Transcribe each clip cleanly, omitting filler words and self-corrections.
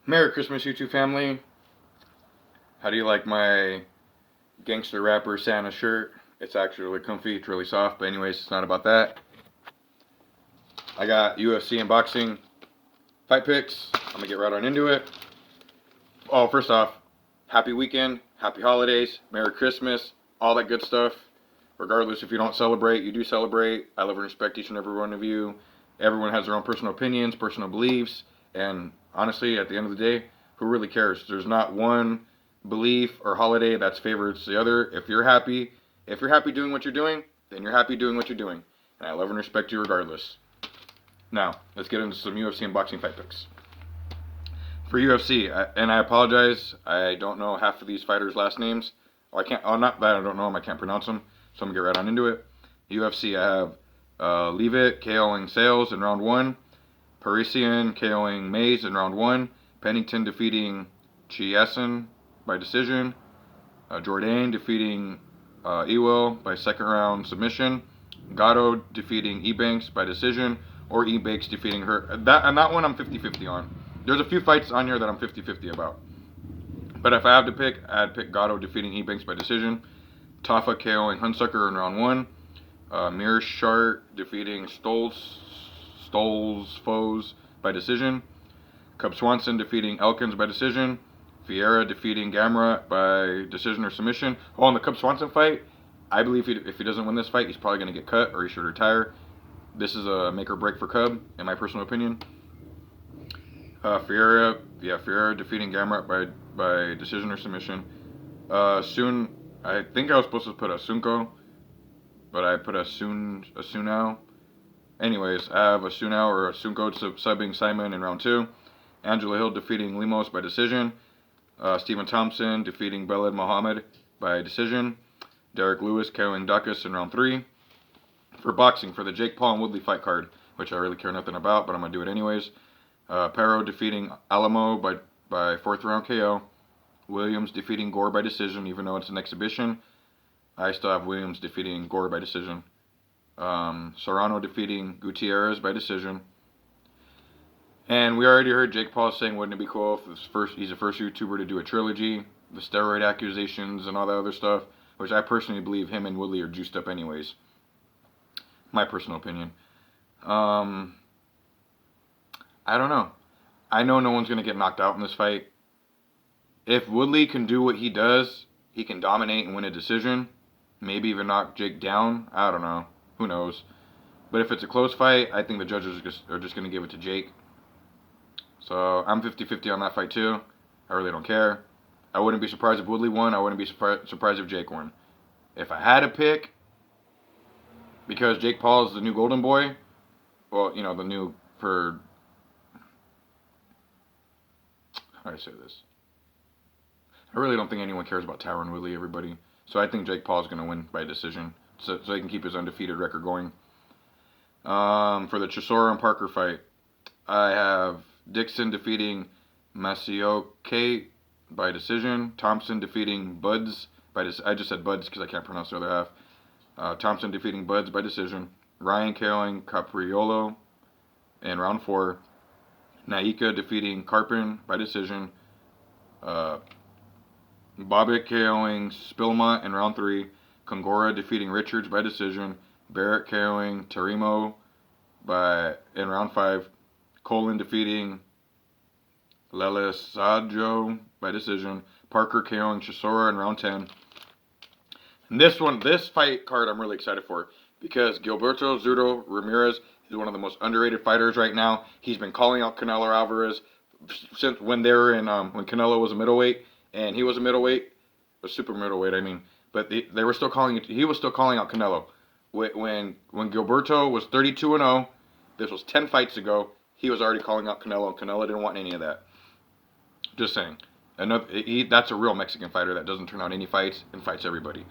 Merry Christmas, YouTube family. How do you like my gangster rapper Santa shirt? It's actually really comfy, it's really soft, but anyways, it's not about that. I got UFC and boxing fight picks. I'm gonna get right on into it. Oh, first off, happy weekend, happy holidays, Merry Christmas, all that good stuff. Regardless if you don't celebrate, you do celebrate. I love and respect each and every one of you. Everyone has their own personal opinions, personal beliefs, and honestly, at the end of the day, who really cares? There's not one belief or holiday that's favors the other. If you're happy doing what you're doing, then you're happy doing what you're doing. And I love and respect you regardless. Now, let's get into some UFC and boxing fight picks. For UFC, and I apologize, I don't know half of these fighters' last names. Not that I don't know them, I can't pronounce them. So I'm going to get right on into it. UFC, I have Leavitt KOing Sales in round 1. Parisian KOing Mays in round 1. Pennington defeating Chiesen by decision. Jourdain defeating Ewell by second round submission. Gatto defeating Ebanks by decision. Or Ebanks defeating her. And that one I'm 50-50 on. There's a few fights on here that I'm 50-50 about. But if I have to pick, I'd pick Gatto defeating Ebanks by decision. Tafa KOing Hunsucker in round 1. Mearshart defeating Stoll's foes by decision. Cub Swanson defeating Elkins by decision. Vieira defeating Gamrot by decision or submission. Oh, in the Cub Swanson fight, I believe if he doesn't win this fight, he's probably going to get cut or he should retire. This is a make or break for Cub, in my personal opinion. Vieira defeating Gamrot by decision or submission. I think I was supposed to put Asunko, but I put Asunao. Anyways, I have Asunao or Asunko subbing Simon in round 2. Angela Hill defeating Lemos by decision. Stephen Thompson defeating Beled Mohammed by decision. Derek Lewis KOing Duckus in round 3. For boxing, for the Jake Paul and Woodley fight card, which I really care nothing about, but I'm going to do it anyways. Perro defeating Alamo by 4th round KO. Williams defeating Gore by decision, even though it's an exhibition. I still have Williams defeating Gore by decision. Serrano defeating Gutierrez by decision. And we already heard Jake Paul saying, wouldn't it be cool if he's the first YouTuber to do a trilogy, the steroid accusations and all that other stuff, which I personally believe him and Woodley are juiced up anyways. My personal opinion. I don't know. I know no one's going to get knocked out in this fight. If Woodley can do what he does, he can dominate and win a decision. Maybe even knock Jake down. I don't know. Who knows? But if it's a close fight, I think the judges are just going to give it to Jake. So I'm 50-50 on that fight too. I really don't care. I wouldn't be surprised if Woodley won. I wouldn't be surprised if Jake won. If I had to pick, because Jake Paul is the new golden boy, well, you know, the new for... How do I say this? I really don't think anyone cares about Tyron Woodley, everybody. So I think Jake Paul is going to win by decision, so he can keep his undefeated record going. For the Chisora and Parker fight, I have Dixon defeating Masioke by decision. Thompson defeating Buds by decision. I just said Buds because I can't pronounce the other half. Thompson defeating Buds by decision. Ryan KOing Capriolo in round 4. Naika defeating Carpin by decision. Bobbitt KOing Spilmont in round 3. Kongora defeating Richards by decision. Barrett KOing Tarimo in round 5. Colin defeating Lelesajo by decision. Parker KOing Chisora in round 10. And this fight card I'm really excited for because Gilberto Zurdo Ramirez is one of the most underrated fighters right now. He's been calling out Canelo Alvarez since when they were in when Canelo was a middleweight and he was a middleweight, a super middleweight, I mean. But they were still calling it. He was still calling out Canelo when Gilberto was 32-0. This was 10 fights ago. He was already calling out Canelo, and Canelo didn't want any of that. Just saying. That's a real Mexican fighter that doesn't turn out any fights and fights everybody.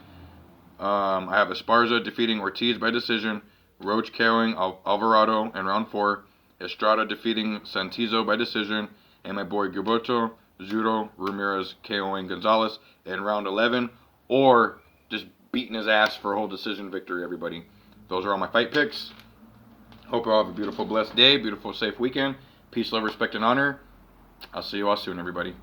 I have Esparza defeating Ortiz by decision. Roach KOing Alvarado in round 4. Estrada defeating Santizo by decision. And my boy Gilberto Zurdo Ramirez KOing Gonzalez in round 11. Or just beating his ass for a whole decision victory, everybody. Those are all my fight picks. Hope you all have a beautiful, blessed day, beautiful, safe weekend. Peace, love, respect, and honor. I'll see you all soon, everybody.